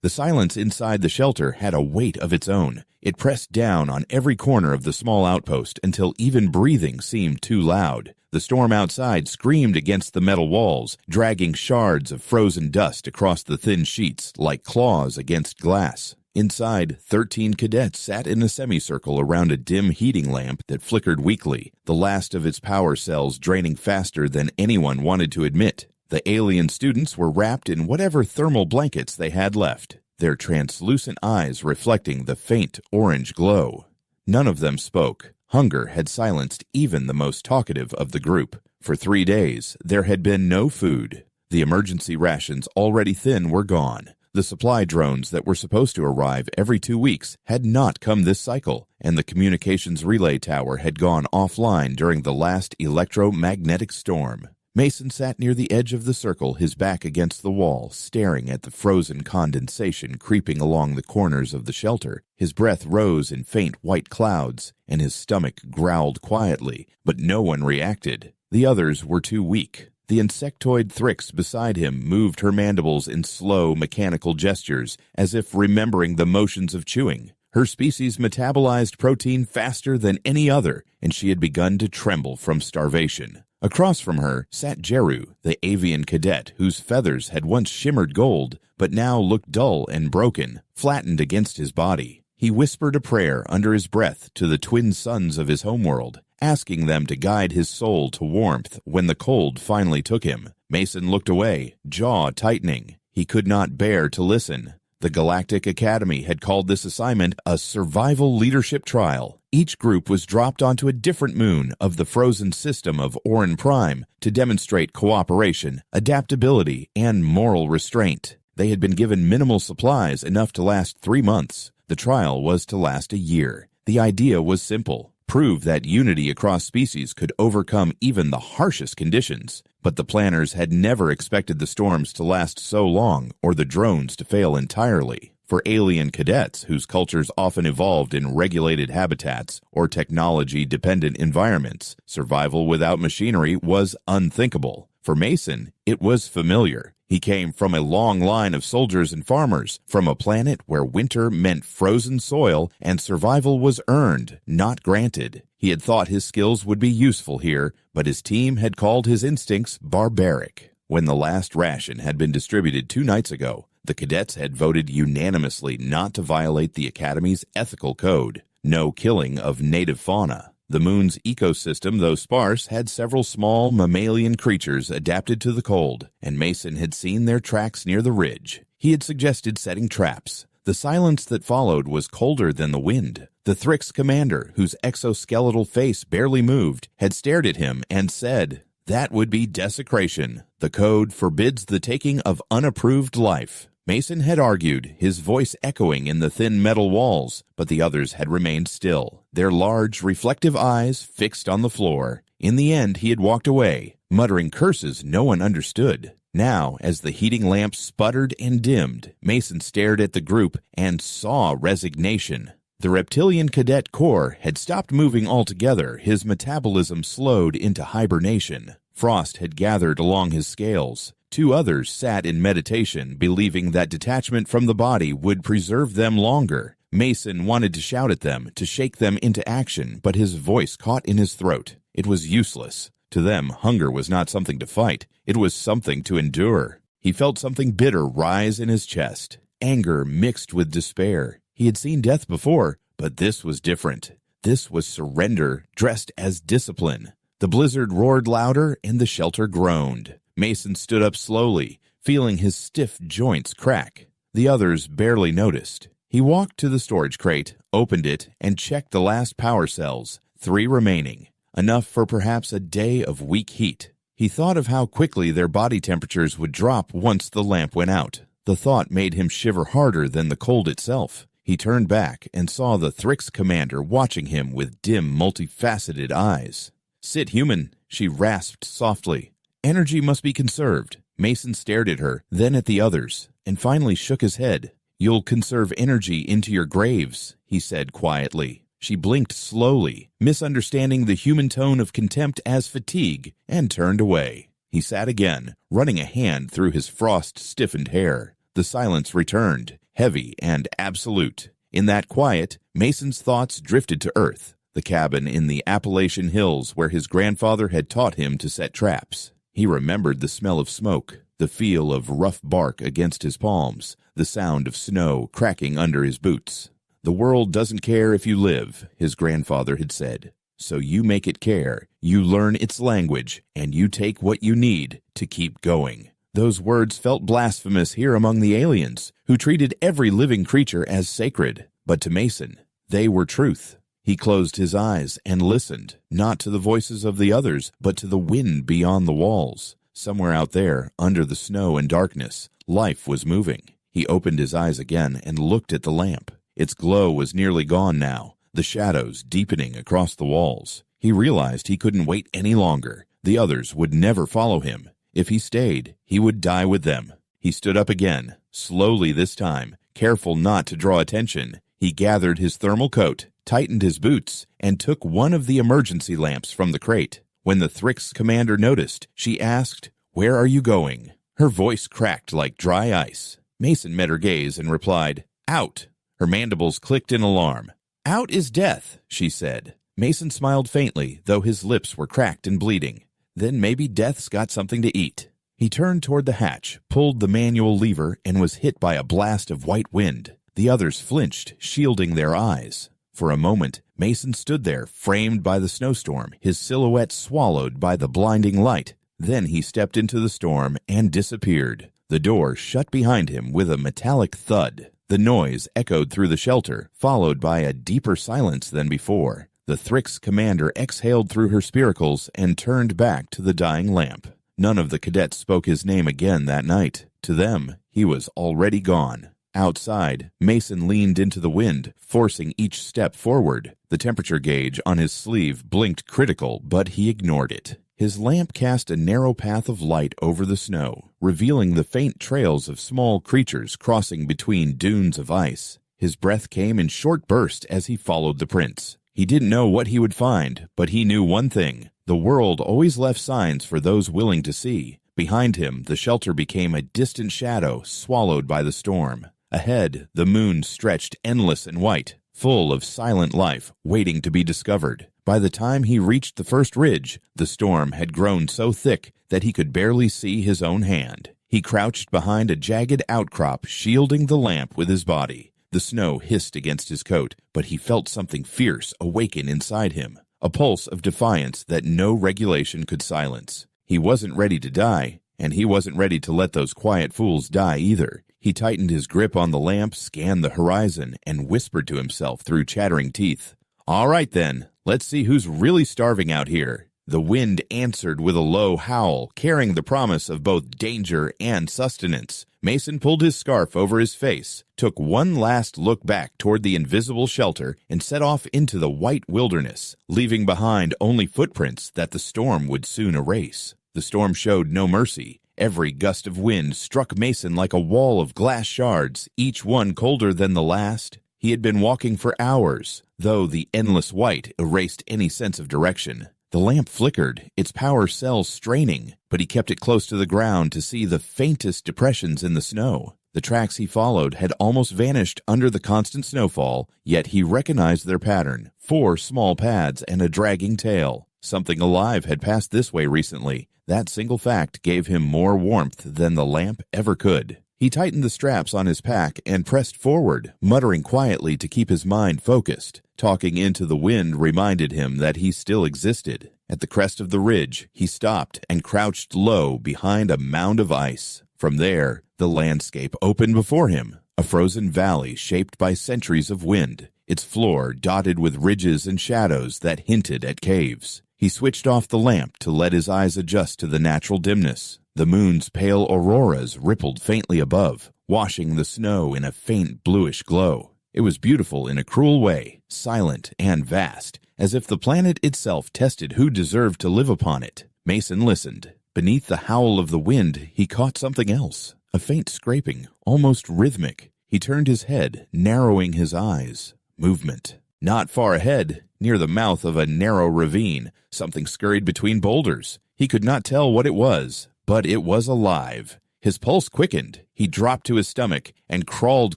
The silence inside the shelter had a weight of its own. It pressed down on every corner of the small outpost until even breathing seemed too loud. The storm outside screamed against the metal walls, dragging shards of frozen dust across the thin sheets like claws against glass. Inside, 13 cadets sat in a semicircle around a dim heating lamp that flickered weakly, the last of its power cells draining faster than anyone wanted to admit. The alien students were wrapped in whatever thermal blankets they had left, their translucent eyes reflecting the faint orange glow. None of them spoke. Hunger had silenced even the most talkative of the group. For 3 days, there had been no food. The emergency rations, already thin, were gone. The supply drones that were supposed to arrive every 2 weeks had not come this cycle, and the communications relay tower had gone offline during the last electromagnetic storm. Mason sat near the edge of the circle, his back against the wall, staring at the frozen condensation creeping along the corners of the shelter. His breath rose in faint white clouds, and his stomach growled quietly, but no one reacted. The others were too weak. The insectoid Thrix beside him moved her mandibles in slow, mechanical gestures, as if remembering the motions of chewing. Her species metabolized protein faster than any other, and she had begun to tremble from starvation. Across from her sat Jeru, the avian cadet whose feathers had once shimmered gold, but now looked dull and broken, flattened against his body. He whispered a prayer under his breath to the twin sons of his homeworld, asking them to guide his soul to warmth when the cold finally took him. Mason looked away, jaw tightening. He could not bear to listen. The Galactic Academy had called this assignment a survival leadership trial. Each group was dropped onto a different moon of the frozen system of Orin Prime to demonstrate cooperation, adaptability, and moral restraint. They had been given minimal supplies enough to last 3 months. The trial was to last a year. The idea was simple: prove that unity across species could overcome even the harshest conditions. But the planners had never expected the storms to last so long or the drones to fail entirely. For alien cadets, whose cultures often evolved in regulated habitats or technology-dependent environments, survival without machinery was unthinkable. For Mason, it was familiar. He came from a long line of soldiers and farmers, from a planet where winter meant frozen soil and survival was earned, not granted. He had thought his skills would be useful here, but his team had called his instincts barbaric. When the last ration had been distributed 2 nights ago, the cadets had voted unanimously not to violate the Academy's ethical code. No killing of native fauna. The moon's ecosystem, though sparse, had several small mammalian creatures adapted to the cold, and Mason had seen their tracks near the ridge. He had suggested setting traps. The silence that followed was colder than the wind. The Thrix commander, whose exoskeletal face barely moved, had stared at him and said, "That would be desecration. The code forbids the taking of unapproved life." Mason had argued, his voice echoing in the thin metal walls, but the others had remained still, their large, reflective eyes fixed on the floor. In the end, he had walked away, muttering curses no one understood. Now, as the heating lamp sputtered and dimmed, Mason stared at the group and saw resignation. The reptilian cadet core had stopped moving altogether, his metabolism slowed into hibernation. Frost had gathered along his scales. 2 others sat in meditation, believing that detachment from the body would preserve them longer. Mason wanted to shout at them, to shake them into action, but his voice caught in his throat. It was useless. To them, hunger was not something to fight. It was something to endure. He felt something bitter rise in his chest, anger mixed with despair. He had seen death before, but this was different. This was surrender, dressed as discipline. The blizzard roared louder, and the shelter groaned. Mason stood up slowly, feeling his stiff joints crack. The others barely noticed. He walked to the storage crate, opened it, and checked the last power cells, 3 remaining, enough for perhaps a day of weak heat. He thought of how quickly their body temperatures would drop once the lamp went out. The thought made him shiver harder than the cold itself. He turned back and saw the Thrix commander watching him with dim, multifaceted eyes. "Sit, human," she rasped softly. "Energy must be conserved." Mason stared at her, then at the others, and finally shook his head. "You'll conserve energy into your graves," he said quietly. She blinked slowly, misunderstanding the human tone of contempt as fatigue, and turned away. He sat again, running a hand through his frost-stiffened hair. The silence returned. heavy and absolute. In that quiet, Mason's thoughts drifted to Earth, the cabin in the Appalachian Hills where his grandfather had taught him to set traps. He remembered the smell of smoke, the feel of rough bark against his palms, the sound of snow cracking under his boots. "The world doesn't care if you live," his grandfather had said. "So you make it care, you learn its language, and you take what you need to keep going." Those words felt blasphemous here among the aliens, who treated every living creature as sacred. But to Mason, they were truth. He closed his eyes and listened, not to the voices of the others, but to the wind beyond the walls. Somewhere out there, under the snow and darkness, life was moving. He opened his eyes again and looked at the lamp. Its glow was nearly gone now, the shadows deepening across the walls. He realized he couldn't wait any longer. The others would never follow him. If he stayed, he would die with them. He stood up again, slowly this time, careful not to draw attention. He gathered his thermal coat, tightened his boots, and took one of the emergency lamps from the crate. When the Thrix commander noticed, she asked, "Where are you going?" Her voice cracked like dry ice. Mason met her gaze and replied, "Out." Her mandibles clicked in alarm. "Out is death," she said. Mason smiled faintly, though his lips were cracked and bleeding. Then maybe death's got something to eat. He turned toward the hatch, pulled the manual lever, and was hit by a blast of white wind. The others flinched, shielding their eyes. For a moment, Mason stood there, framed by the snowstorm, his silhouette swallowed by the blinding light. Then he stepped into the storm and disappeared. The door shut behind him with a metallic thud. The noise echoed through the shelter, followed by a deeper silence than before. The Thrix commander exhaled through her spiracles and turned back to the dying lamp. None of the cadets spoke his name again that night. To them, he was already gone. Outside, Mason leaned into the wind, forcing each step forward. The temperature gauge on his sleeve blinked critical, but he ignored it. His lamp cast a narrow path of light over the snow, revealing the faint trails of small creatures crossing between dunes of ice. His breath came in short bursts as he followed the prints. He didn't know what he would find, but he knew one thing. The world always left signs for those willing to see. Behind him, the shelter became a distant shadow swallowed by the storm. Ahead, the moon stretched endless and white, full of silent life waiting to be discovered. By the time he reached the first ridge, the storm had grown so thick that he could barely see his own hand. He crouched behind a jagged outcrop, shielding the lamp with his body. The snow hissed against his coat, but he felt something fierce awaken inside him, a pulse of defiance that no regulation could silence. He wasn't ready to die, and he wasn't ready to let those quiet fools die either. He tightened his grip on the lamp, scanned the horizon, and whispered to himself through chattering teeth, "All right then, let's see who's really starving out here." The wind answered with a low howl, carrying the promise of both danger and sustenance. Mason pulled his scarf over his face, took one last look back toward the invisible shelter, and set off into the white wilderness, leaving behind only footprints that the storm would soon erase. The storm showed no mercy. Every gust of wind struck Mason like a wall of glass shards, each one colder than the last. He had been walking for hours, though the endless white erased any sense of direction. The lamp flickered, its power cells straining, but he kept it close to the ground to see the faintest depressions in the snow. The tracks he followed had almost vanished under the constant snowfall, yet he recognized their pattern: 4 small pads and a dragging tail. Something alive had passed this way recently. That single fact gave him more warmth than the lamp ever could. He tightened the straps on his pack and pressed forward, muttering quietly to keep his mind focused. Talking into the wind reminded him that he still existed. At the crest of the ridge, he stopped and crouched low behind a mound of ice. From there, the landscape opened before him, a frozen valley shaped by centuries of wind, its floor dotted with ridges and shadows that hinted at caves. He switched off the lamp to let his eyes adjust to the natural dimness. The moon's pale auroras rippled faintly above, washing the snow in a faint bluish glow. It was beautiful in a cruel way, silent and vast, as if the planet itself tested who deserved to live upon it. Mason listened. Beneath the howl of the wind, he caught something else, a faint scraping, almost rhythmic. He turned his head, narrowing his eyes. Movement. Not far ahead, near the mouth of a narrow ravine, something scurried between boulders. He could not tell what it was, but it was alive. His pulse quickened. He dropped to his stomach and crawled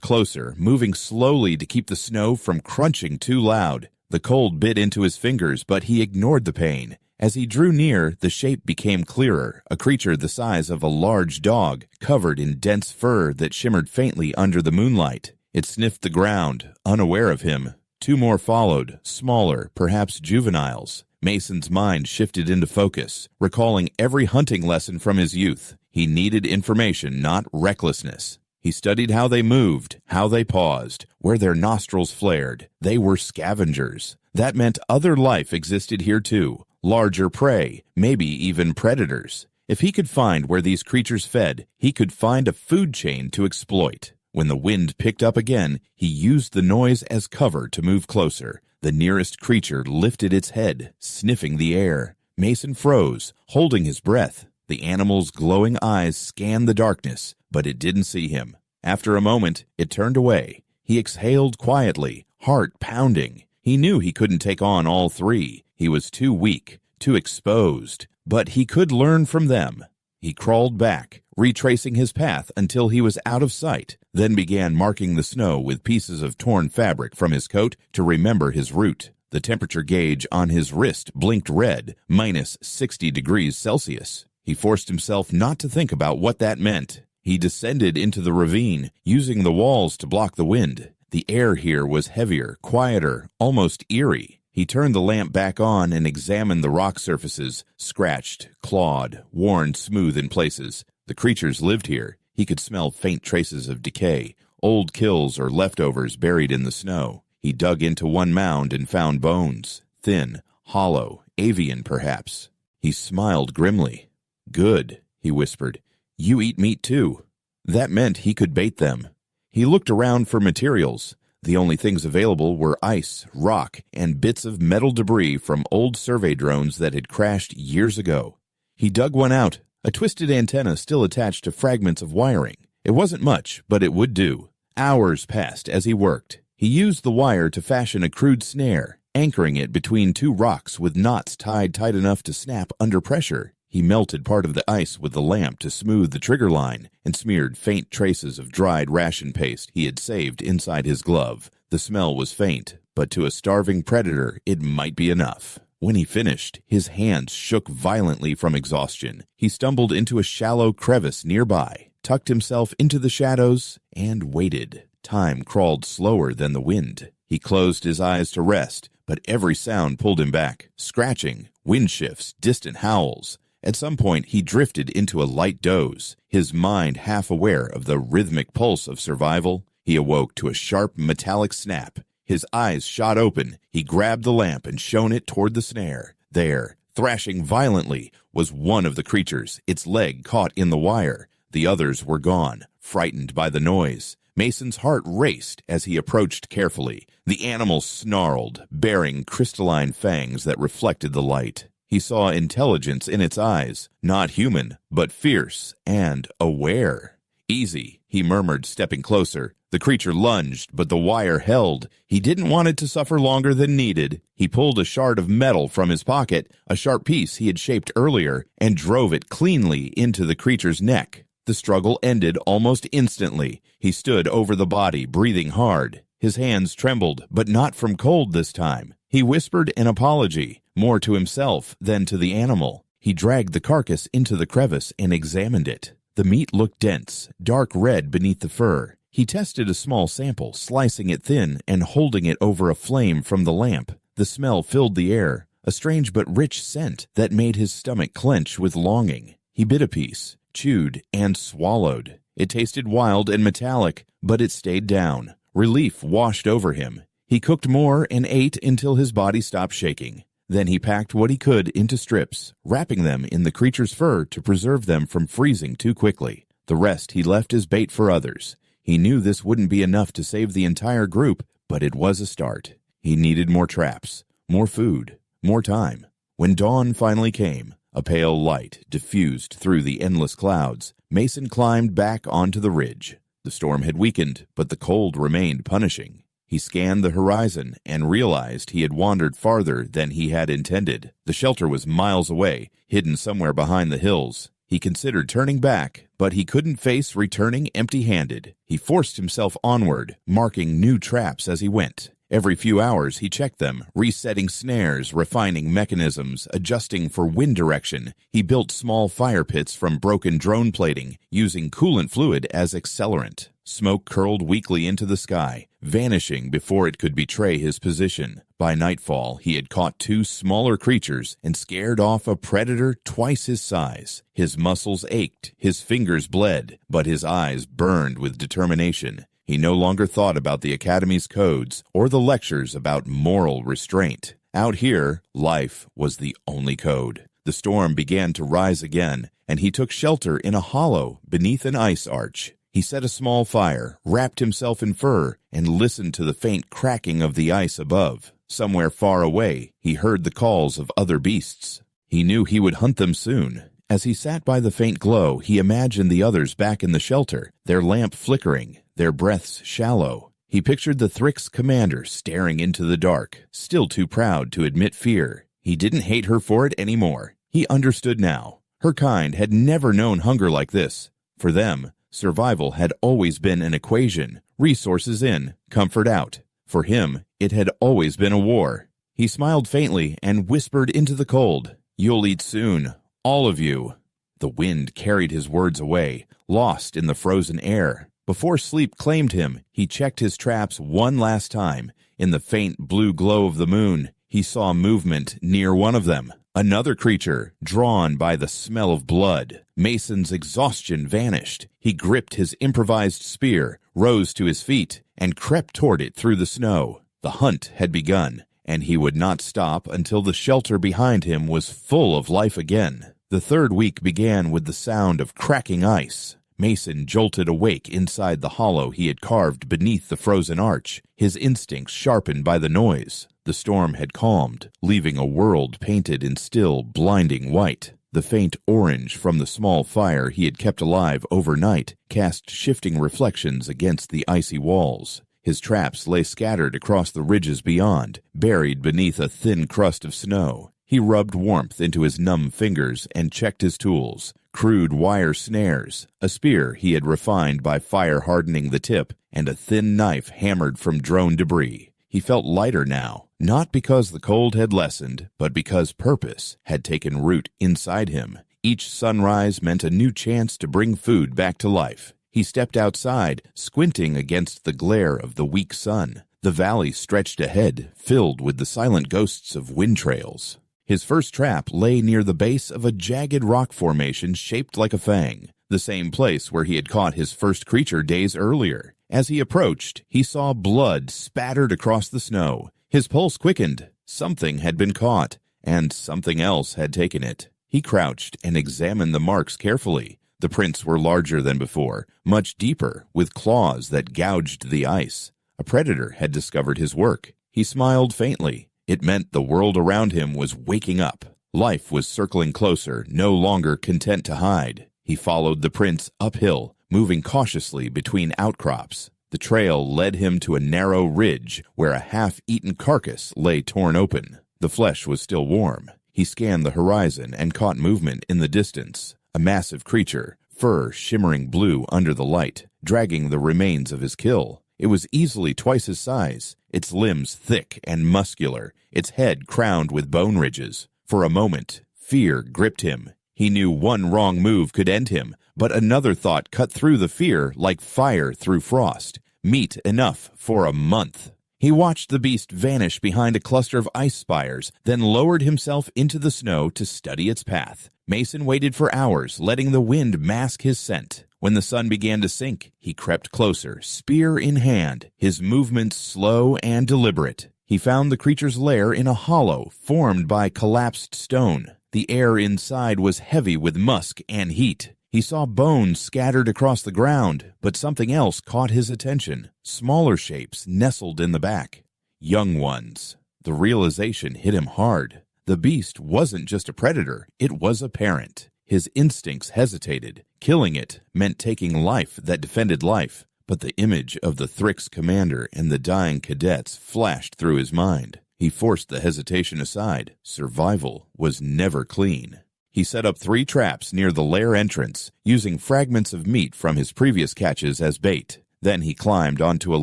closer, moving slowly to keep the snow from crunching too loud. The cold bit into his fingers, but he ignored the pain. As he drew near, the shape became clearer, a creature the size of a large dog, covered in dense fur that shimmered faintly under the moonlight. It sniffed the ground, unaware of him. Two more followed, smaller, perhaps juveniles. Mason's mind shifted into focus, recalling every hunting lesson from his youth. He needed information, not recklessness. He studied how they moved, how they paused, where their nostrils flared. They were scavengers. That meant other life existed here too. Larger prey, maybe even predators. If he could find where these creatures fed, he could find a food chain to exploit. When the wind picked up again, he used the noise as cover to move closer. The nearest creature lifted its head, sniffing the air. Mason froze, holding his breath. The animal's glowing eyes scanned the darkness, but it didn't see him. After a moment, it turned away. He exhaled quietly, heart pounding. He knew he couldn't take on all three. He was too weak, too exposed, but he could learn from them. He crawled back, retracing his path until he was out of sight, then began marking the snow with pieces of torn fabric from his coat to remember his route. The temperature gauge on his wrist blinked red, minus 60 degrees Celsius. He forced himself not to think about what that meant. He descended into the ravine, using the walls to block the wind. The air here was heavier, quieter, almost eerie. He turned the lamp back on and examined the rock surfaces, scratched, clawed, worn smooth in places. The creatures lived here. He could smell faint traces of decay, old kills or leftovers buried in the snow. He dug into one mound and found bones, thin, hollow, avian perhaps. He smiled grimly. "Good," he whispered. "You eat meat too." That meant he could bait them. He looked around for materials. The only things available were ice, rock, and bits of metal debris from old survey drones that had crashed years ago. He dug one out, a twisted antenna still attached to fragments of wiring. It wasn't much, but it would do. Hours passed as he worked. He used the wire to fashion a crude snare, anchoring it between two rocks with knots tied tight enough to snap under pressure. He melted part of the ice with the lamp to smooth the trigger line and smeared faint traces of dried ration paste he had saved inside his glove. The smell was faint, but to a starving predator, it might be enough. When he finished, his hands shook violently from exhaustion. He stumbled into a shallow crevice nearby, tucked himself into the shadows, and waited. Time crawled slower than the wind. He closed his eyes to rest, but every sound pulled him back. Scratching, wind shifts, distant howls. At some point, he drifted into a light doze, his mind half aware of the rhythmic pulse of survival. He awoke to a sharp metallic snap. His eyes shot open. He grabbed the lamp and shone it toward the snare. There, thrashing violently, was one of the creatures, its leg caught in the wire. The others were gone, frightened by the noise. Mason's heart raced as he approached carefully. The animal snarled, baring crystalline fangs that reflected the light. He saw intelligence in its eyes, not human, but fierce and aware. "Easy," he murmured, stepping closer. The creature lunged, but the wire held. He didn't want it to suffer longer than needed. He pulled a shard of metal from his pocket, a sharp piece he had shaped earlier, and drove it cleanly into the creature's neck. The struggle ended almost instantly. He stood over the body, breathing hard. His hands trembled, but not from cold this time. He whispered an apology, more to himself than to the animal. He dragged the carcass into the crevice and examined it. The meat looked dense, dark red beneath the fur. He tested a small sample, slicing it thin and holding it over a flame from the lamp. The smell filled the air, a strange but rich scent that made his stomach clench with longing. He bit a piece, chewed, and swallowed. It tasted wild and metallic, but it stayed down. Relief washed over him. He cooked more and ate until his body stopped shaking. Then he packed what he could into strips, wrapping them in the creature's fur to preserve them from freezing too quickly. The rest he left as bait for others. He knew this wouldn't be enough to save the entire group, but it was a start. He needed more traps, more food, more time. When dawn finally came, a pale light diffused through the endless clouds. Mason climbed back onto the ridge. The storm had weakened, but the cold remained punishing. He scanned the horizon and realized he had wandered farther than he had intended. The shelter was miles away, hidden somewhere behind the hills. He considered turning back, but he couldn't face returning empty-handed. He forced himself onward, marking new traps as he went. Every few hours he checked them, resetting snares, refining mechanisms, adjusting for wind direction. He built small fire pits from broken drone plating, using coolant fluid as accelerant. Smoke curled weakly into the sky, vanishing before it could betray his position. By nightfall, he had caught 2 smaller creatures and scared off a predator twice his size. His muscles ached, his fingers bled, but his eyes burned with determination. He no longer thought about the Academy's codes or the lectures about moral restraint. Out here, life was the only code. The storm began to rise again, and he took shelter in a hollow beneath an ice arch. He set a small fire, wrapped himself in fur, and listened to the faint cracking of the ice above. Somewhere far away, he heard the calls of other beasts. He knew he would hunt them soon. As he sat by the faint glow, he imagined the others back in the shelter, their lamp flickering, their breaths shallow. He pictured the Thrix commander staring into the dark, still too proud to admit fear. He didn't hate her for it anymore. He understood now. Her kind had never known hunger like this. For them, survival had always been an equation, resources in, comfort out. For him, it had always been a war. He smiled faintly and whispered into the cold, "You'll eat soon, all of you." The wind carried his words away, lost in the frozen air. Before sleep claimed him, he checked his traps one last time. In the faint blue glow of the moon, he saw movement near one of them. Another creature, drawn by the smell of blood. Mason's exhaustion vanished. He gripped his improvised spear, rose to his feet, and crept toward it through the snow. The hunt had begun, and he would not stop until the shelter behind him was full of life again. The 3rd week began with the sound of cracking ice. Mason jolted awake inside the hollow he had carved beneath the frozen arch, his instincts sharpened by the noise. The storm had calmed, leaving a world painted in still, blinding white. The faint orange from the small fire he had kept alive overnight cast shifting reflections against the icy walls. His traps lay scattered across the ridges beyond, buried beneath a thin crust of snow. He rubbed warmth into his numb fingers and checked his tools. Crude wire snares, a spear he had refined by fire hardening the tip, and a thin knife hammered from drone debris. He felt lighter now, not because the cold had lessened, but because purpose had taken root inside him. Each sunrise meant a new chance to bring food back to life. He stepped outside, squinting against the glare of the weak sun. The valley stretched ahead, filled with the silent ghosts of wind trails. His first trap lay near the base of a jagged rock formation shaped like a fang, the same place where he had caught his first creature days earlier. As he approached, he saw blood spattered across the snow. His pulse quickened. Something had been caught, and something else had taken it. He crouched and examined the marks carefully. The prints were larger than before, much deeper, with claws that gouged the ice. A predator had discovered his work. He smiled faintly. It meant the world around him was waking up. Life was circling closer, no longer content to hide. He followed the prints uphill, moving cautiously between outcrops. The trail led him to a narrow ridge where a half-eaten carcass lay torn open. The flesh was still warm. He scanned the horizon and caught movement in the distance. A massive creature, fur shimmering blue under the light, dragging the remains of his kill. It was easily twice his size, its limbs thick and muscular, its head crowned with bone ridges. For a moment, fear gripped him. He knew one wrong move could end him, but another thought cut through the fear like fire through frost. Meat enough for a month. He watched the beast vanish behind a cluster of ice spires, then lowered himself into the snow to study its path. Mason waited for hours, letting the wind mask his scent. When the sun began to sink, he crept closer, spear in hand, his movements slow and deliberate. He found the creature's lair in a hollow formed by collapsed stone. The air inside was heavy with musk and heat. He saw bones scattered across the ground, but something else caught his attention. Smaller shapes nestled in the back. Young ones. The realization hit him hard. The beast wasn't just a predator, it was a parent. His instincts hesitated. Killing it meant taking life that defended life. But the image of the Thrix commander and the dying cadets flashed through his mind. He forced the hesitation aside. Survival was never clean. He set up 3 traps near the lair entrance, using fragments of meat from his previous catches as bait. Then he climbed onto a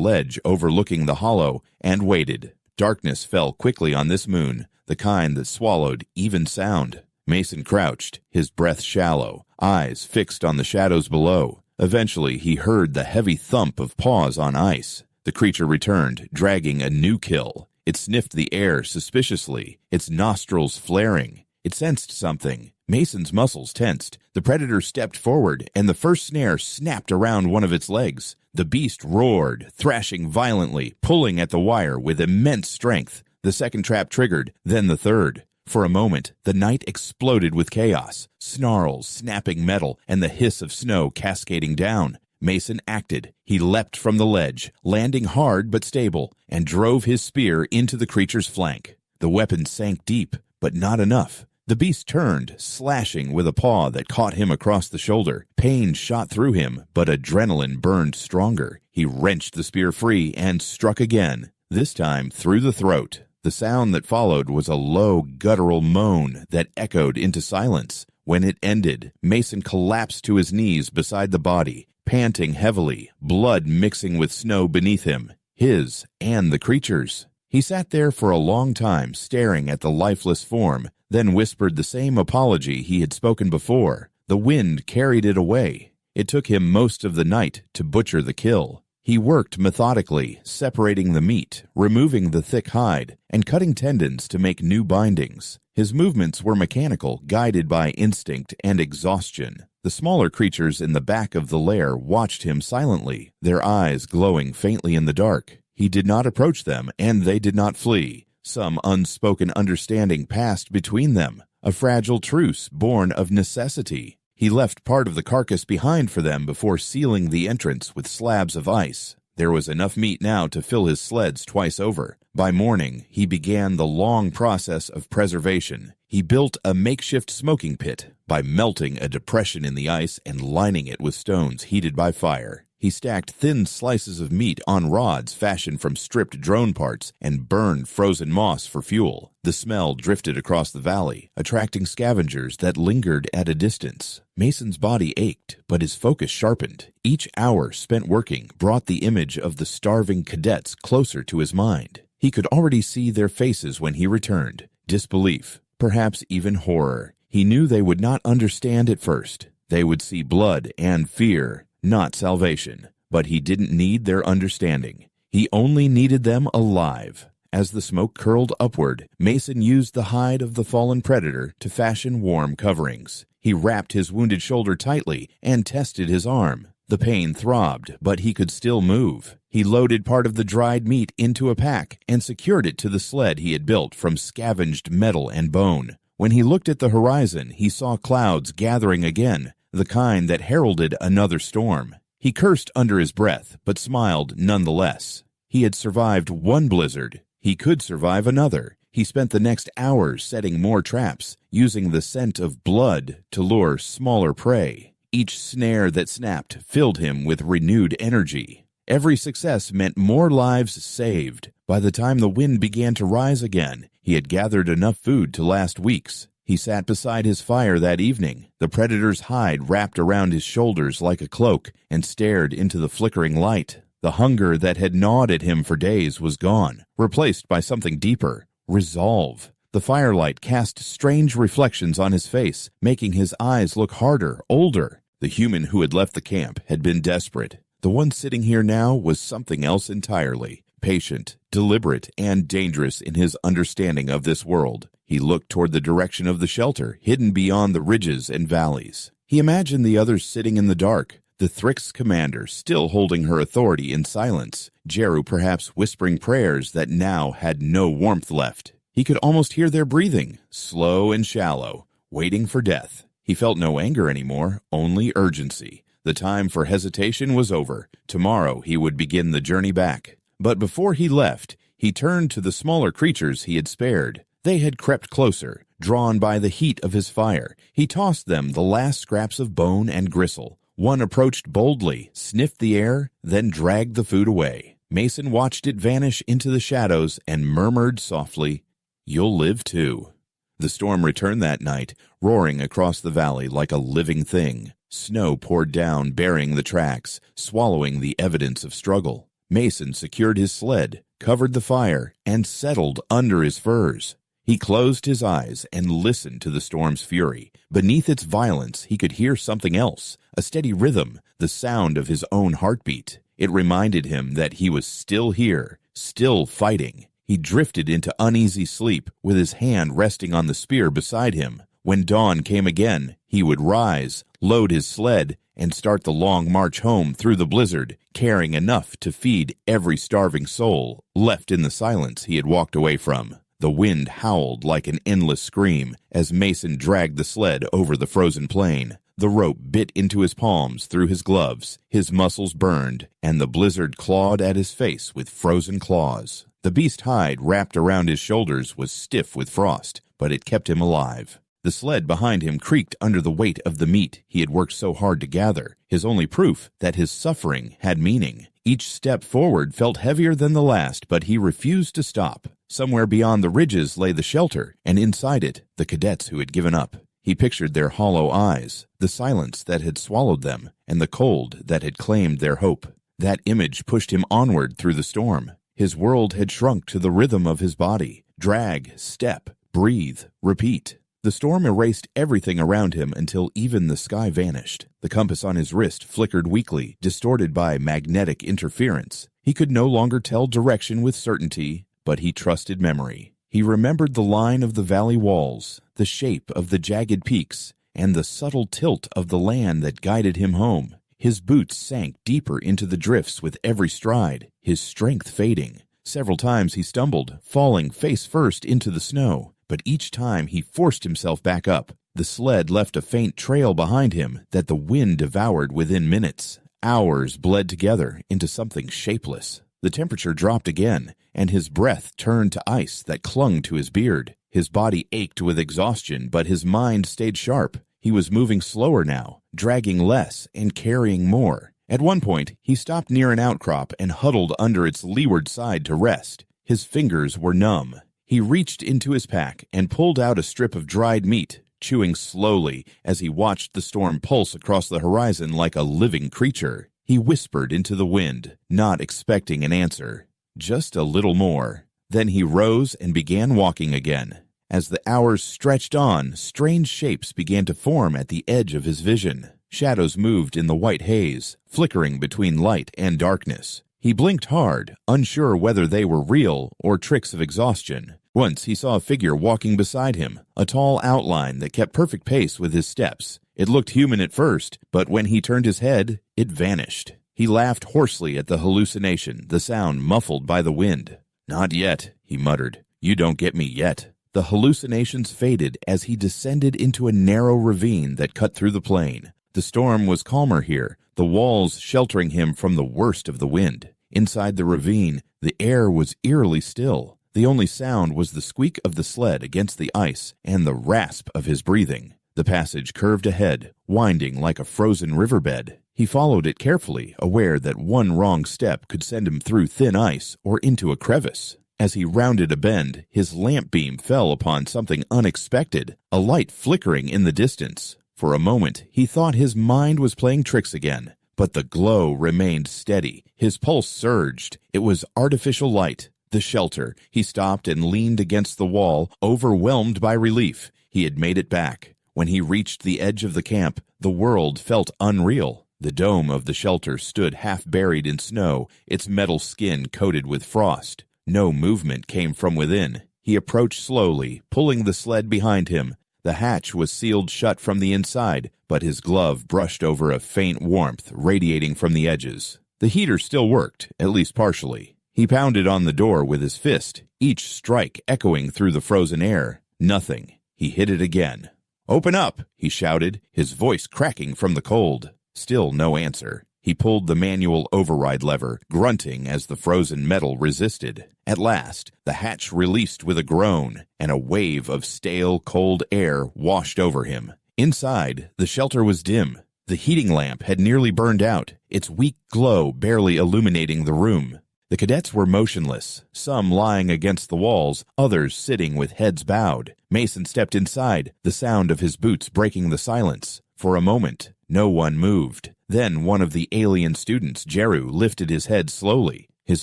ledge overlooking the hollow and waited. Darkness fell quickly on this moon, the kind that swallowed even sound. Mason crouched, his breath shallow, eyes fixed on the shadows below. Eventually, he heard the heavy thump of paws on ice. The creature returned, dragging a new kill. It sniffed the air suspiciously, its nostrils flaring. It sensed something. Mason's muscles tensed. The predator stepped forward, and the first snare snapped around one of its legs. The beast roared, thrashing violently, pulling at the wire with immense strength. The second trap triggered, then the third. For a moment, the night exploded with chaos, snarls snapping metal and the hiss of snow cascading down. Mason acted. He leapt from the ledge, landing hard but stable, and drove his spear into the creature's flank. The weapon sank deep, but not enough. The beast turned, slashing with a paw that caught him across the shoulder. Pain shot through him, but adrenaline burned stronger. He wrenched the spear free and struck again, this time through the throat. The sound that followed was a low, guttural moan that echoed into silence. When it ended, Mason collapsed to his knees beside the body, panting heavily, blood mixing with snow beneath him, his and the creature's. He sat there for a long time, staring at the lifeless form, then whispered the same apology he had spoken before. The wind carried it away. It took him most of the night to butcher the kill. He worked methodically, separating the meat, removing the thick hide, and cutting tendons to make new bindings. His movements were mechanical, guided by instinct and exhaustion. The smaller creatures in the back of the lair watched him silently, their eyes glowing faintly in the dark. He did not approach them, and they did not flee. Some unspoken understanding passed between them, a fragile truce born of necessity. He left part of the carcass behind for them before sealing the entrance with slabs of ice. There was enough meat now to fill his sleds twice over. By morning, he began the long process of preservation. He built a makeshift smoking pit by melting a depression in the ice and lining it with stones heated by fire. He stacked thin slices of meat on rods fashioned from stripped drone parts and burned frozen moss for fuel. The smell drifted across the valley, attracting scavengers that lingered at a distance. Mason's body ached, but his focus sharpened. Each hour spent working brought the image of the starving cadets closer to his mind. He could already see their faces when he returned. Disbelief, perhaps even horror. He knew they would not understand at first. They would see blood and fear, not salvation. But he didn't need their understanding. He only needed them alive. As the smoke curled upward, Mason used the hide of the fallen predator to fashion warm coverings. He wrapped his wounded shoulder tightly and tested his arm. The pain throbbed, but he could still move. He loaded part of the dried meat into a pack and secured it to the sled he had built from scavenged metal and bone. When he looked at the horizon, he saw clouds gathering again, the kind that heralded another storm. He cursed under his breath, but smiled nonetheless. He had survived one blizzard. He could survive another. He spent the next hours setting more traps, using the scent of blood to lure smaller prey. Each snare that snapped filled him with renewed energy. Every success meant more lives saved. By the time the wind began to rise again, he had gathered enough food to last weeks. He sat beside his fire that evening, the predator's hide wrapped around his shoulders like a cloak, and stared into the flickering light. The hunger that had gnawed at him for days was gone, replaced by something deeper, resolve. The firelight cast strange reflections on his face, making his eyes look harder, older. The human who had left the camp had been desperate. The one sitting here now was something else entirely. Patient, deliberate, and dangerous in his understanding of this world. He looked toward the direction of the shelter, hidden beyond the ridges and valleys. He imagined the others sitting in the dark, the Thrix commander still holding her authority in silence, Jeru perhaps whispering prayers that now had no warmth left. He could almost hear their breathing, slow and shallow, waiting for death. He felt no anger anymore, only urgency. The time for hesitation was over. Tomorrow he would begin the journey back. But before he left, he turned to the smaller creatures he had spared. They had crept closer, drawn by the heat of his fire. He tossed them the last scraps of bone and gristle. One approached boldly, sniffed the air, then dragged the food away. Mason watched it vanish into the shadows and murmured softly, "You'll live too." The storm returned that night, roaring across the valley like a living thing. Snow poured down, burying the tracks, swallowing the evidence of struggle. Mason secured his sled, covered the fire, and settled under his furs. He closed his eyes and listened to the storm's fury. Beneath its violence, he could hear something else, a steady rhythm, the sound of his own heartbeat. It reminded him that he was still here, still fighting. He drifted into uneasy sleep, with his hand resting on the spear beside him. When dawn came again, he would rise, load his sled, and start the long march home through the blizzard, carrying enough to feed every starving soul left in the silence he had walked away from. The wind howled like an endless scream as Mason dragged the sled over the frozen plain. The rope bit into his palms through his gloves, his muscles burned, and the blizzard clawed at his face with frozen claws. The beast hide wrapped around his shoulders was stiff with frost, but it kept him alive. The sled behind him creaked under the weight of the meat he had worked so hard to gather, his only proof that his suffering had meaning. Each step forward felt heavier than the last, but he refused to stop. Somewhere beyond the ridges lay the shelter, and inside it, the cadets who had given up. He pictured their hollow eyes, the silence that had swallowed them, and the cold that had claimed their hope. That image pushed him onward through the storm. His world had shrunk to the rhythm of his body. Drag, step, breathe, repeat. The storm erased everything around him until even the sky vanished. The compass on his wrist flickered weakly, distorted by magnetic interference. He could no longer tell direction with certainty, but he trusted memory. He remembered the line of the valley walls, the shape of the jagged peaks, and the subtle tilt of the land that guided him home. His boots sank deeper into the drifts with every stride, his strength fading. Several times he stumbled, falling face first into the snow, but each time he forced himself back up. The sled left a faint trail behind him that the wind devoured within minutes. Hours bled together into something shapeless. The temperature dropped again, and his breath turned to ice that clung to his beard. His body ached with exhaustion, but his mind stayed sharp. He was moving slower now, dragging less and carrying more. At one point, he stopped near an outcrop and huddled under its leeward side to rest. His fingers were numb. He reached into his pack and pulled out a strip of dried meat, chewing slowly as he watched the storm pulse across the horizon like a living creature. He whispered into the wind, not expecting an answer. Just a little more. Then he rose and began walking again. As the hours stretched on, strange shapes began to form at the edge of his vision. Shadows moved in the white haze, flickering between light and darkness. He blinked hard, unsure whether they were real or tricks of exhaustion. Once he saw a figure walking beside him, a tall outline that kept perfect pace with his steps. It looked human at first, but when he turned his head, it vanished. He laughed hoarsely at the hallucination, the sound muffled by the wind. "Not yet," he muttered. "You don't get me yet." The hallucinations faded as he descended into a narrow ravine that cut through the plain. The storm was calmer here, the walls sheltering him from the worst of the wind. Inside the ravine, the air was eerily still. The only sound was the squeak of the sled against the ice and the rasp of his breathing. The passage curved ahead, winding like a frozen riverbed. He followed it carefully, aware that one wrong step could send him through thin ice or into a crevice. As he rounded a bend, his lamp beam fell upon something unexpected, a light flickering in the distance. For a moment, he thought his mind was playing tricks again, but the glow remained steady. His pulse surged. It was artificial light. The shelter. He stopped and leaned against the wall, overwhelmed by relief. He had made it back. When he reached the edge of the camp, the world felt unreal. The dome of the shelter stood half buried in snow, its metal skin coated with frost. No movement came from within. He approached slowly, pulling the sled behind him. The hatch was sealed shut from the inside, but his glove brushed over a faint warmth radiating from the edges. The heater still worked, at least partially. He pounded on the door with his fist, each strike echoing through the frozen air. Nothing. He hit it again. "Open up!" he shouted, his voice cracking from the cold. Still no answer. He pulled the manual override lever, grunting as the frozen metal resisted. At last, the hatch released with a groan, and a wave of stale, cold air washed over him. Inside, the shelter was dim. The heating lamp had nearly burned out, its weak glow barely illuminating the room. The cadets were motionless, some lying against the walls, others sitting with heads bowed. Mason stepped inside, the sound of his boots breaking the silence. For a moment, no one moved. Then one of the alien students, Jeru, lifted his head slowly. His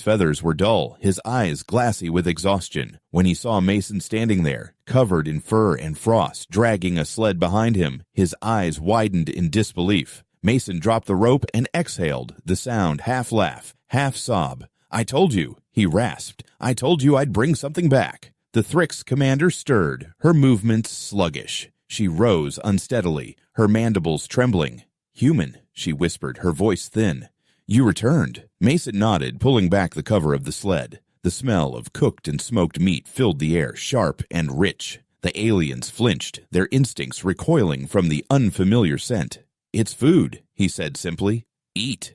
feathers were dull, his eyes glassy with exhaustion. When he saw Mason standing there, covered in fur and frost, dragging a sled behind him, his eyes widened in disbelief. Mason dropped the rope and exhaled, the sound half laugh, half sob. "I told you," he rasped. "I told you I'd bring something back." The Thrix commander stirred, her movements sluggish. She rose unsteadily, her mandibles trembling. "Human," she whispered, her voice thin. "You returned." Mason nodded, pulling back the cover of the sled. The smell of cooked and smoked meat filled the air, sharp and rich. The aliens flinched, their instincts recoiling from the unfamiliar scent. "It's food," he said simply. "Eat."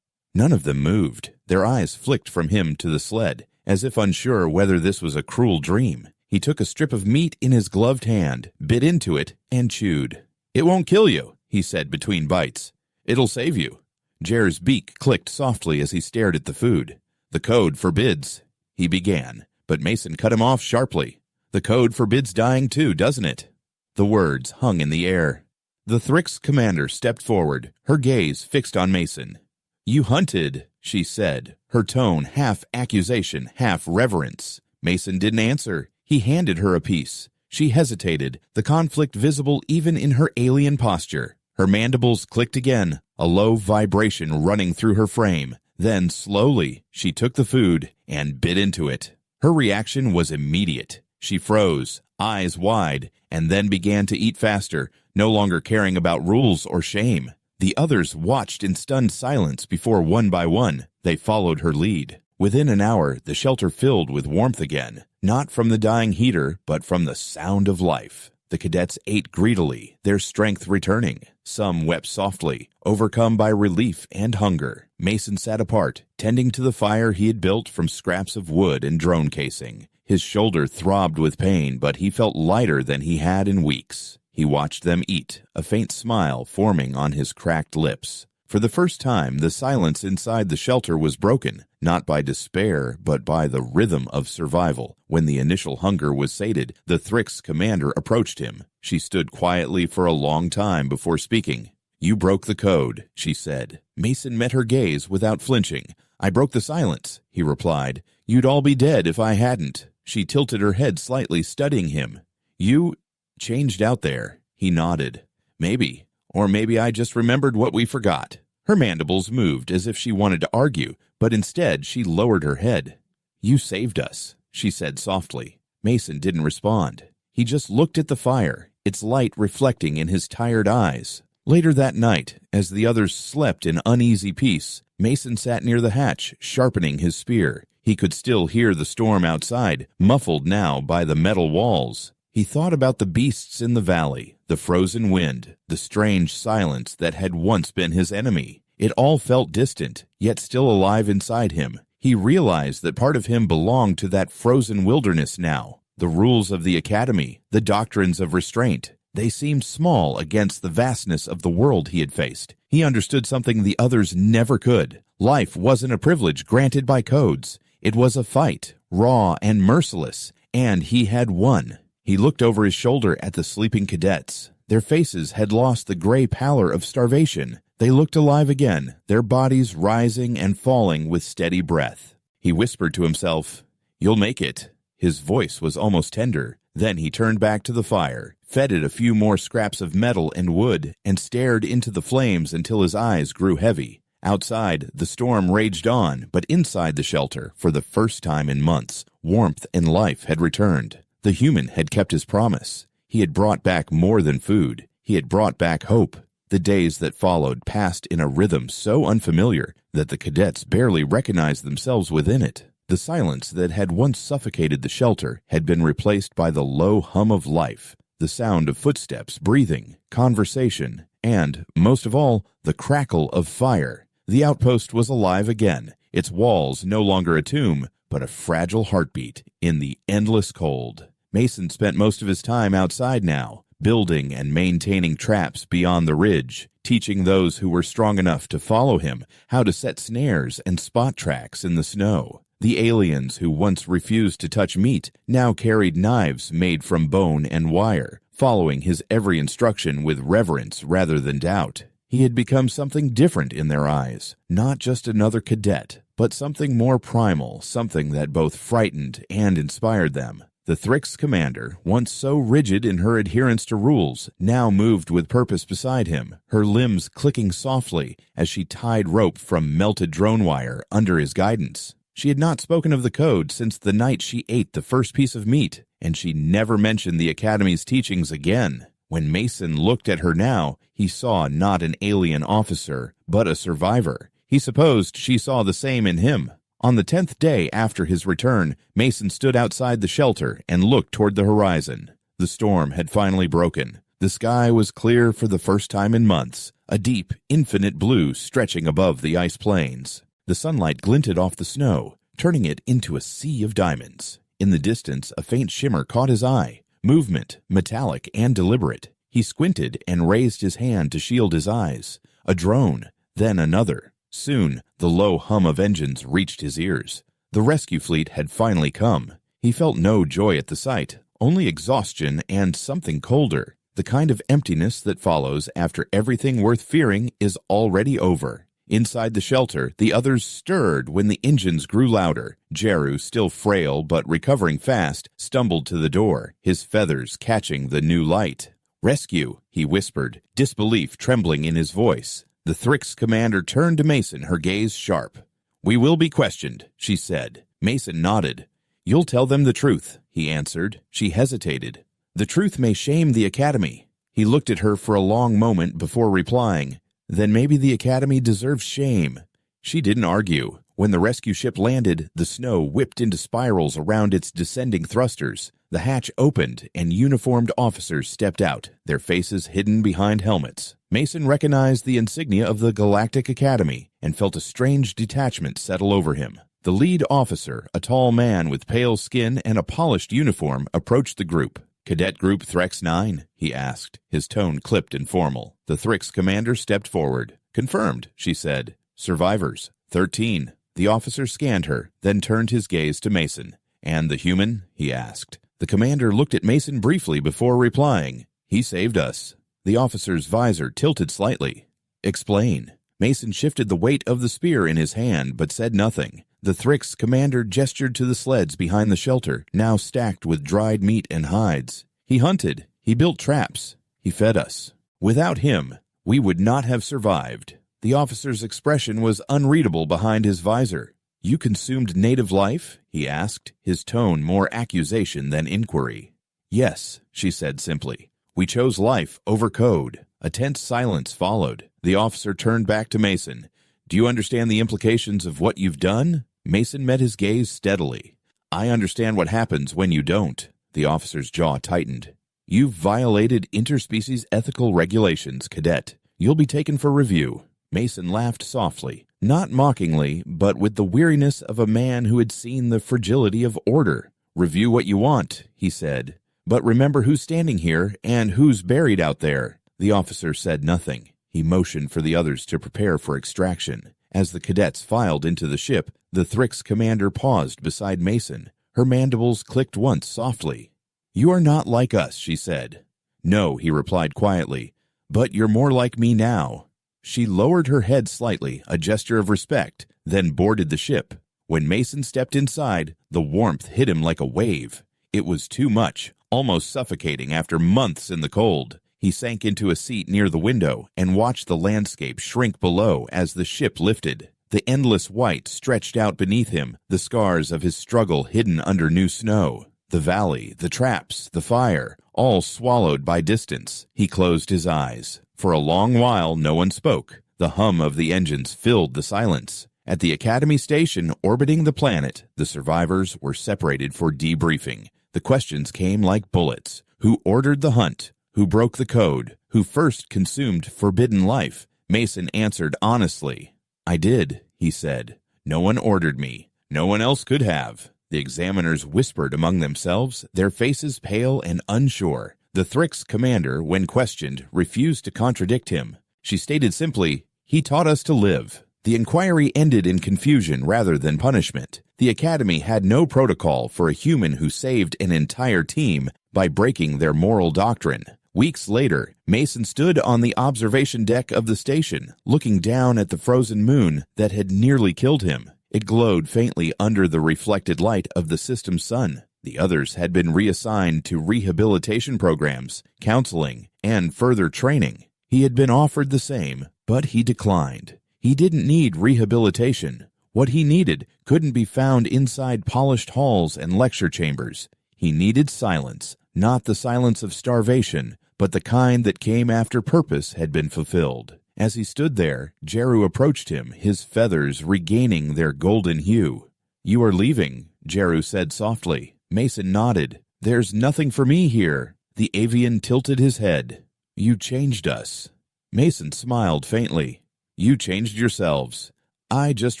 None of them moved. Their eyes flicked from him to the sled, as if unsure whether this was a cruel dream. He took a strip of meat in his gloved hand, bit into it, and chewed. "It won't kill you," he said between bites. "It'll save you." Jer's beak clicked softly as he stared at the food. "The code forbids," he began, but Mason cut him off sharply. "The code forbids dying too, doesn't it?" The words hung in the air. The Thrix commander stepped forward, her gaze fixed on Mason. "You hunted," she said, her tone half accusation, half reverence. Mason didn't answer. He handed her a piece. She hesitated, the conflict visible even in her alien posture. Her mandibles clicked again, a low vibration running through her frame. Then, slowly, she took the food and bit into it. Her reaction was immediate. She froze, eyes wide, and then began to eat faster, no longer caring about rules or shame. The others watched in stunned silence before one by one they followed her lead. Within an hour, the shelter filled with warmth again, not from the dying heater, but from the sound of life. The cadets ate greedily, their strength returning. Some wept softly, overcome by relief and hunger. Mason sat apart, tending to the fire he had built from scraps of wood and drone casing. His shoulder throbbed with pain, but he felt lighter than he had in weeks. He watched them eat, a faint smile forming on his cracked lips. For the first time, the silence inside the shelter was broken, not by despair, but by the rhythm of survival. When the initial hunger was sated, the Thrix commander approached him. She stood quietly for a long time before speaking. "You broke the code," she said. Mason met her gaze without flinching. "I broke the silence," he replied. "You'd all be dead if I hadn't." She tilted her head slightly, studying him. "You changed out there." He nodded. "Maybe. Or maybe I just remembered what we forgot." Her mandibles moved as if she wanted to argue, but instead she lowered her head. "You saved us," she said softly. Mason didn't respond. He just looked at the fire, its light reflecting in his tired eyes. Later that night, as the others slept in uneasy peace, Mason sat near the hatch, sharpening his spear. He could still hear the storm outside, muffled now by the metal walls. He thought about the beasts in the valley, the frozen wind, the strange silence that had once been his enemy. It all felt distant, yet still alive inside him. He realized that part of him belonged to that frozen wilderness now. The rules of the academy, the doctrines of restraint, they seemed small against the vastness of the world he had faced. He understood something the others never could. Life wasn't a privilege granted by codes. It was a fight, raw and merciless, and he had won. He looked over his shoulder at the sleeping cadets. Their faces had lost the gray pallor of starvation. They looked alive again, their bodies rising and falling with steady breath. He whispered to himself, "You'll make it." His voice was almost tender. Then he turned back to the fire, fed it a few more scraps of metal and wood, and stared into the flames until his eyes grew heavy. Outside, the storm raged on, but inside the shelter, for the first time in months, warmth and life had returned. The human had kept his promise. He had brought back more than food. He had brought back hope. The days that followed passed in a rhythm so unfamiliar that the cadets barely recognized themselves within it. The silence that had once suffocated the shelter had been replaced by the low hum of life, the sound of footsteps, breathing, conversation, and, most of all, the crackle of fire. The outpost was alive again, its walls no longer a tomb, but a fragile heartbeat in the endless cold. Mason spent most of his time outside now, building and maintaining traps beyond the ridge, teaching those who were strong enough to follow him how to set snares and spot tracks in the snow. The aliens who once refused to touch meat now carried knives made from bone and wire, following his every instruction with reverence rather than doubt. He had become something different in their eyes, not just another cadet, but something more primal, something that both frightened and inspired them. The Thrix commander, once so rigid in her adherence to rules, now moved with purpose beside him, her limbs clicking softly as she tied rope from melted drone wire under his guidance. She had not spoken of the code since the night she ate the first piece of meat, and she never mentioned the Academy's teachings again. When Mason looked at her now, he saw not an alien officer, but a survivor. He supposed she saw the same in him. On the 10th day after his return, Mason stood outside the shelter and looked toward the horizon. The storm had finally broken. The sky was clear for the first time in months, a deep, infinite blue stretching above the ice plains. The sunlight glinted off the snow, turning it into a sea of diamonds. In the distance, a faint shimmer caught his eye, movement, metallic and deliberate. He squinted and raised his hand to shield his eyes. A drone, then another. Soon, the low hum of engines reached his ears. The rescue fleet had finally come. He felt no joy at the sight, only exhaustion and something colder, the kind of emptiness that follows after everything worth fearing is already over. Inside the shelter, the others stirred when the engines grew louder. Jeru, still frail but recovering fast, stumbled to the door, his feathers catching the new light. "Rescue," he whispered, disbelief trembling in his voice. The Thrix commander turned to Mason, her gaze sharp. "We will be questioned," she said. Mason nodded. "You'll tell them the truth," he answered. She hesitated. "The truth may shame the Academy." He looked at her for a long moment before replying. "Then maybe the Academy deserves shame." She didn't argue. When the rescue ship landed, the snow whipped into spirals around its descending thrusters. The hatch opened, and uniformed officers stepped out, their faces hidden behind helmets. Mason recognized the insignia of the Galactic Academy and felt a strange detachment settle over him. The lead officer, a tall man with pale skin and a polished uniform, approached the group. "Cadet Group Threx 9, he asked, his tone clipped and formal. The Thrix commander stepped forward. "Confirmed," she said. "Survivors, 13. The officer scanned her, then turned his gaze to Mason. "And the human?" he asked. The commander looked at Mason briefly before replying. "He saved us." The officer's visor tilted slightly. "Explain." Mason shifted the weight of the spear in his hand, but said nothing. The Thrix commander gestured to the sleds behind the shelter, now stacked with dried meat and hides. "He hunted. He built traps. He fed us. Without him, we would not have survived." The officer's expression was unreadable behind his visor. "You consumed native life?" he asked, his tone more accusation than inquiry. "Yes," she said simply. "We chose life over code." A tense silence followed. The officer turned back to Mason. "Do you understand the implications of what you've done?" Mason met his gaze steadily. "I understand what happens when you don't." The officer's jaw tightened. "You've violated interspecies ethical regulations, cadet. You'll be taken for review." Mason laughed softly, not mockingly, but with the weariness of a man who had seen the fragility of order. "Review what you want," he said. "But remember who's standing here and who's buried out there." The officer said nothing. He motioned for the others to prepare for extraction. As the cadets filed into the ship, the Thrix commander paused beside Mason. Her mandibles clicked once softly. "You are not like us," she said. "No," he replied quietly, "but you're more like me now." She lowered her head slightly, a gesture of respect, then boarded the ship. When Mason stepped inside, the warmth hit him like a wave. It was too much, almost suffocating after months in the cold. He sank into a seat near the window and watched the landscape shrink below as the ship lifted. The endless white stretched out beneath him, the scars of his struggle hidden under new snow. The valley, the traps, the fire, all swallowed by distance. He closed his eyes. For a long while no one spoke. The hum of the engines filled the silence. At the Academy station orbiting the planet, the survivors were separated for debriefing. The questions came like bullets. Who ordered the hunt? Who broke the code? Who first consumed forbidden life? Mason answered honestly. "I did," he said. "No one ordered me. No one else could have." The examiners whispered among themselves, their faces pale and unsure. The Thrix commander, when questioned, refused to contradict him. She stated simply, "He taught us to live." The inquiry ended in confusion rather than punishment. The Academy had no protocol for a human who saved an entire team by breaking their moral doctrine. Weeks later, Mason stood on the observation deck of the station, looking down at the frozen moon that had nearly killed him. It glowed faintly under the reflected light of the system's sun. The others had been reassigned to rehabilitation programs, counseling, and further training. He had been offered the same, but he declined. He didn't need rehabilitation. What he needed couldn't be found inside polished halls and lecture chambers. He needed silence, not the silence of starvation, but the kind that came after purpose had been fulfilled. As he stood there, Jeru approached him, his feathers regaining their golden hue. "You are leaving," Jeru said softly. Mason nodded. "There's nothing for me here." The avian tilted his head. "You changed us." Mason smiled faintly. "You changed yourselves. I just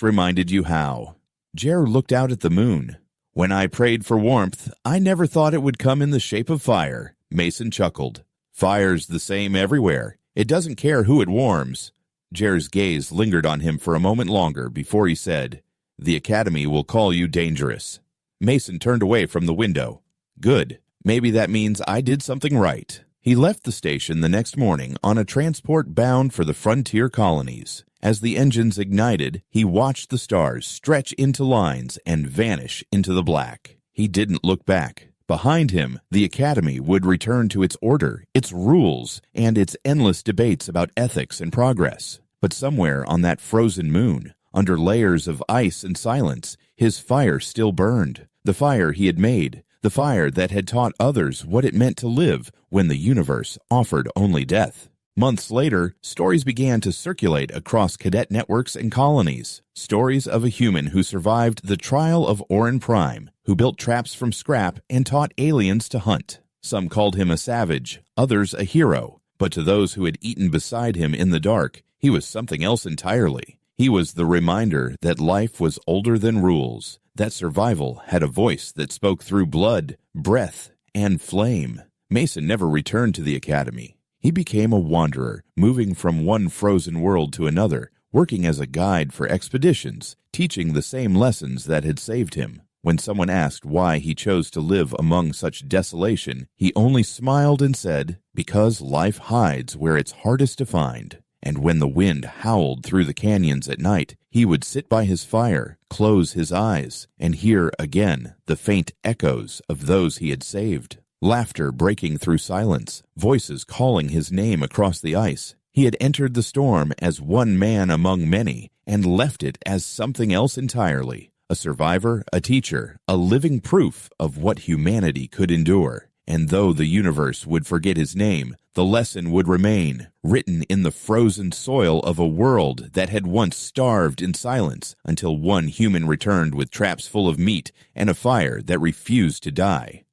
reminded you how." Jeru looked out at the moon. "When I prayed for warmth, I never thought it would come in the shape of fire." Mason chuckled. "Fire's the same everywhere. It doesn't care who it warms." Jeru's gaze lingered on him for a moment longer before he said, "The Academy will call you dangerous." Mason turned away from the window. "Good. Maybe that means I did something right." He left the station the next morning on a transport bound for the frontier colonies. As the engines ignited, he watched the stars stretch into lines and vanish into the black. He didn't look back. Behind him, the Academy would return to its order, its rules, and its endless debates about ethics and progress. But somewhere on that frozen moon, under layers of ice and silence, his fire still burned. The fire he had made, the fire that had taught others what it meant to live when the universe offered only death. Months later, stories began to circulate across cadet networks and colonies. Stories of a human who survived the trial of Orin Prime, who built traps from scrap and taught aliens to hunt. Some called him a savage, others a hero. But to those who had eaten beside him in the dark, he was something else entirely. He was the reminder that life was older than rules, that survival had a voice that spoke through blood, breath, and flame. Mason never returned to the Academy. He became a wanderer, moving from one frozen world to another, working as a guide for expeditions, teaching the same lessons that had saved him. When someone asked why he chose to live among such desolation, he only smiled and said, "Because life hides where it's hardest to find." And when the wind howled through the canyons at night, he would sit by his fire, close his eyes, and hear again the faint echoes of those he had saved. Laughter breaking through silence, voices calling his name across the ice. He had entered the storm as one man among many and left it as something else entirely. A survivor, a teacher, a living proof of what humanity could endure. And though the universe would forget his name, the lesson would remain, written in the frozen soil of a world that had once starved in silence until one human returned with traps full of meat and a fire that refused to die.